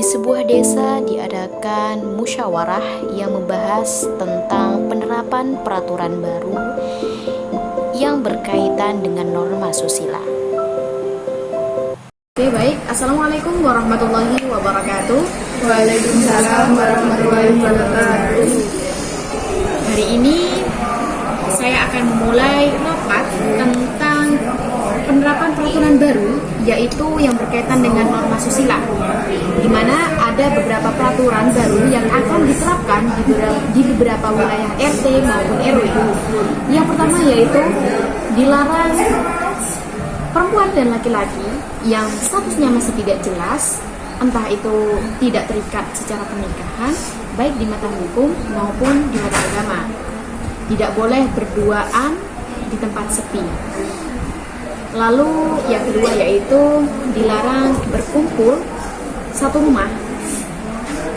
Di sebuah desa diadakan musyawarah yang membahas tentang penerapan peraturan baru yang berkaitan dengan norma susila. Oke, baik. Assalamualaikum warahmatullahi wabarakatuh. Waalaikumsalam warahmatullahi wabarakatuh. Hari ini saya akan memulai rapat tentang penerapan peraturan baru, yaitu yang berkaitan dengan norma susila, di mana ada beberapa peraturan baru yang akan diterapkan di beberapa wilayah RT maupun RW. Yang pertama yaitu dilarang perempuan dan laki-laki yang statusnya masih tidak jelas, entah itu tidak terikat secara pernikahan, baik di mata hukum maupun di mata agama. Tidak boleh berduaan di tempat sepi. Lalu yang kedua yaitu dilarang berkumpul satu rumah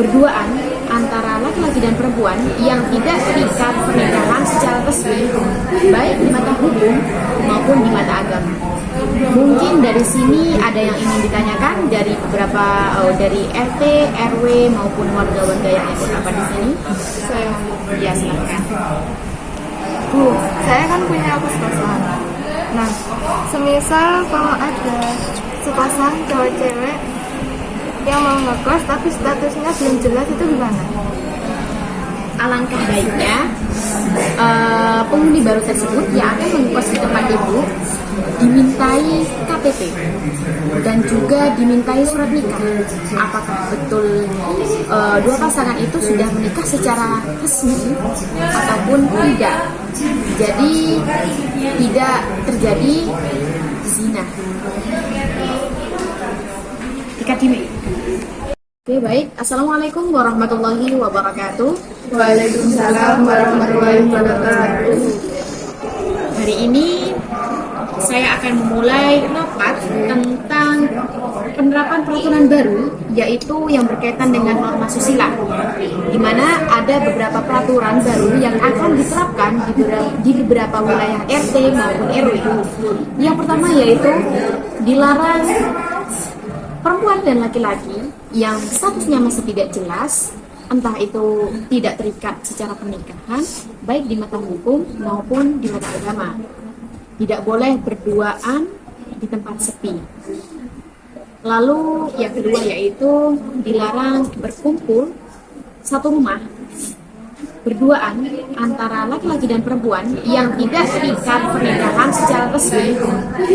berduaan antara laki-laki dan perempuan yang tidak terikat pernikahan secara resmi, baik di mata hukum maupun di mata agama. Mungkin dari sini ada yang ingin ditanyakan dari beberapa dari RT, RW maupun warga-warga yang ikut apa di sini? Ya, silakan. Bu, saya kan punya kos-kosan. Nah, semisal kalau ada sepasang cewek-cewek yang mau ngekos tapi statusnya belum jelas, itu gimana? Alangkah baiknya penghuni baru tersebut yang akan mengkos di tempat ibu dimintai KTP dan juga dimintai surat nikah. Apakah betul dua pasangan itu sudah menikah secara resmi ataupun tidak? Jadi tidak terjadi zina. Dikatimi. Oke, baik. Assalamualaikum warahmatullahi wabarakatuh. Waalaikumsalam warahmatullahi wabarakatuh. Hari ini saya akan memulai rapat tentang penerapan peraturan baru, yaitu yang berkaitan dengan norma susila, di mana ada beberapa peraturan baru yang akan diterapkan di beberapa wilayah RT maupun RW. Yang pertama yaitu dilarang perempuan dan laki-laki yang statusnya masih tidak jelas, entah itu tidak terikat secara pernikahan, baik di mata hukum maupun di mata agama. Tidak boleh berduaan di tempat sepi. Lalu yang kedua yaitu dilarang berkumpul satu rumah berduaan antara laki-laki dan perempuan yang tidak terikat pernikahan secara resmi,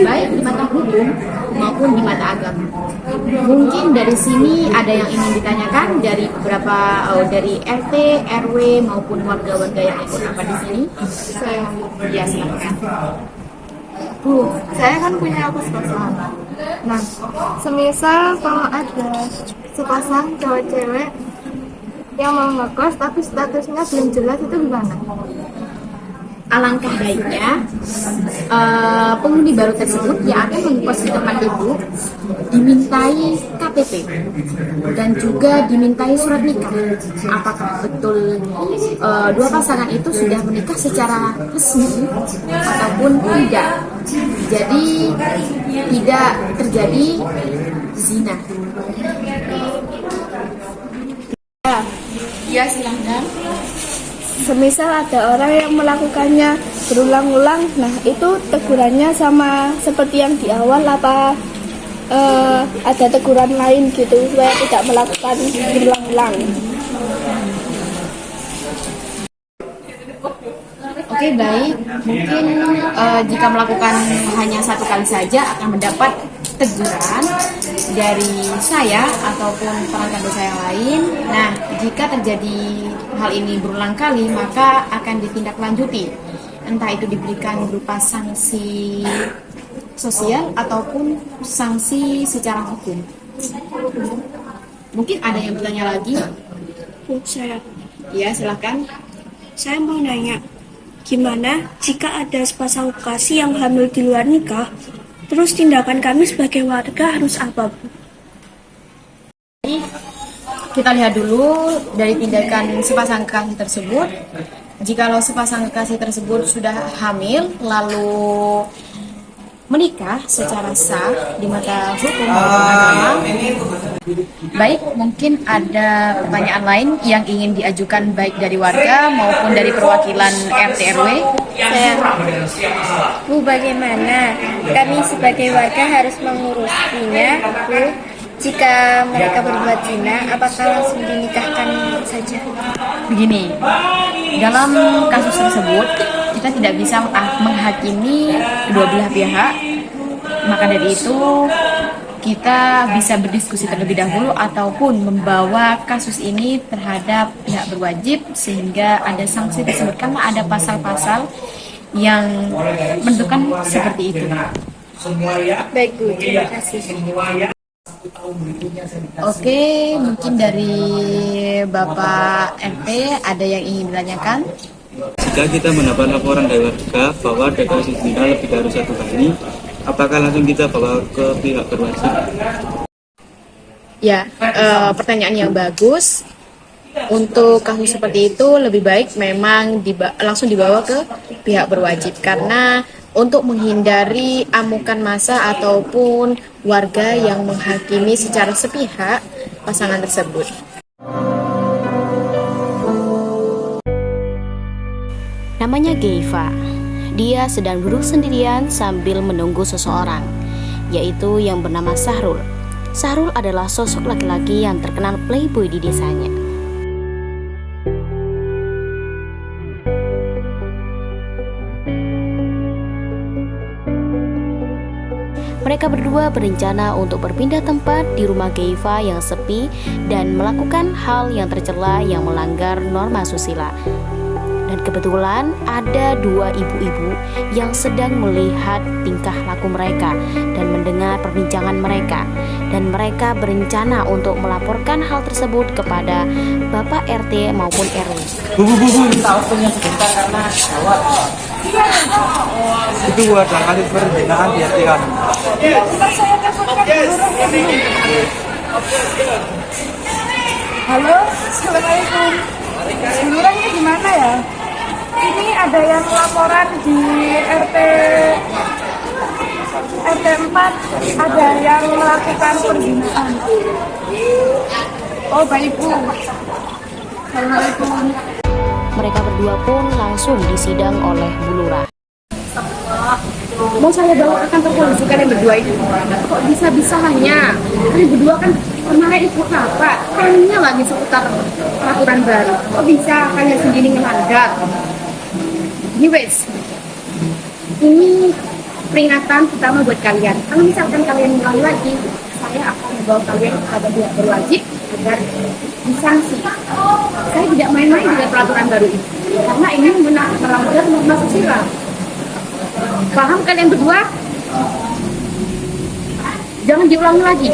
baik di mata hukum maupun di mata agama. Mungkin dari sini ada yang ingin ditanyakan dari beberapa dari RT, RW maupun warga-warga yang ikut apa di sini? Ya, silakan. Bu, saya kan punya kos-kosan. Nah, semisal kalau ada sepasang cewek-cewek yang mau ngekos tapi statusnya belum jelas, itu gimana? Alangkah baiknya penghuni baru tersebut yang akan mengkos di tempat ibu dimintai KTP dan juga dimintai surat nikah. Apakah betul dua pasangan itu sudah menikah secara resmi ataupun tidak? Jadi tidak terjadi zina. Ya, silahkan. Semisal ada orang yang melakukannya berulang-ulang, nah itu tegurannya sama seperti yang di awal apa ada teguran lain gitu supaya tidak melakukan berulang-ulang? Oke, baik. Mungkin jika melakukan hanya satu kali saja akan mendapat teguran dari saya ataupun perangkat desa yang lain. Nah, jika terjadi hal ini berulang kali, maka akan ditindaklanjuti. Entah itu diberikan berupa sanksi sosial ataupun sanksi secara hukum. Mungkin ada yang bertanya lagi? Saya Ya, silahkan. mau nanya, gimana jika ada sepasang kekasih yang hamil di luar nikah? Terus tindakan kami sebagai warga harus apa, Bu? Kita lihat dulu dari tindakan sepasang kekasih tersebut. Jikalau sepasang kekasih tersebut sudah hamil lalu menikah secara sah di mata hukum maupun agama, Baik, mungkin ada pertanyaan lain yang ingin diajukan baik dari warga maupun dari perwakilan RT RW. Saya, Bu, bagaimana kami sebagai warga harus mengurusinya, Bu? Jika mereka berbuat zina, apakah langsung dinikahkan saja? Begini, dalam kasus tersebut kita tidak bisa menghakimi kedua belah pihak. Maka dari itu kita bisa berdiskusi terlebih dahulu ataupun membawa kasus ini terhadap pihak berwajib sehingga ada sanksi tersebut, karena ada pasal-pasal yang menentukan seperti itu. Baik, Bu, terima kasih. Oke, mungkin dari Bapak RT ada yang ingin ditanyakan? Jika kita mendapat laporan dari warga bahwa ada kasus zina lebih dari 1 kali, apakah langsung kita bawa ke pihak berwajib? Ya, pertanyaan yang bagus. Untuk kasus seperti itu lebih baik memang langsung dibawa ke pihak berwajib, karena untuk menghindari amukan massa ataupun warga yang menghakimi secara sepihak pasangan tersebut. Namanya Geiva. Dia sedang duduk sendirian sambil menunggu seseorang, yaitu yang bernama Sahrul. Sahrul adalah sosok laki-laki yang terkenal playboy di desanya. Mereka berdua berencana untuk berpindah tempat di rumah Geiva yang sepi dan melakukan hal yang tercela yang melanggar norma susila. Dan kebetulan ada 2 ibu-ibu yang sedang melihat tingkah laku mereka dan mendengar perbincangan mereka. Dan mereka berencana untuk melaporkan hal tersebut kepada Bapak RT maupun RW. Bu, minta waktunya sebentar karena gawat. Itu buat kali perzinahan di RT kamu. Halo, assalamualaikum. Sebenarnya gimana ya? Ini ada yang laporan di RT 4, ada yang melakukan perzinahan. Oh baik, Bu. Assalamualaikum. Mereka berdua pun langsung disidang oleh Bu Lurah. Mau saya bawa ke kantor polisi kalian berdua itu? Kok bisa-bisanya? Kalian berdua kan kemarin ikut rapat, kayaknya lagi seputar peraturan baru. Kok bisa kalian sendiri ngelanggar? Anyways, ini peringatan pertama buat kalian. Kalau misalkan kalian ulang lagi, saya akan membawa kalian kepada pihak berwajib agar disanksi. Saya tidak main-main dengan peraturan baru ini, karena ini melanggar norma susila. Paham kalian berdua? Jangan diulangi lagi.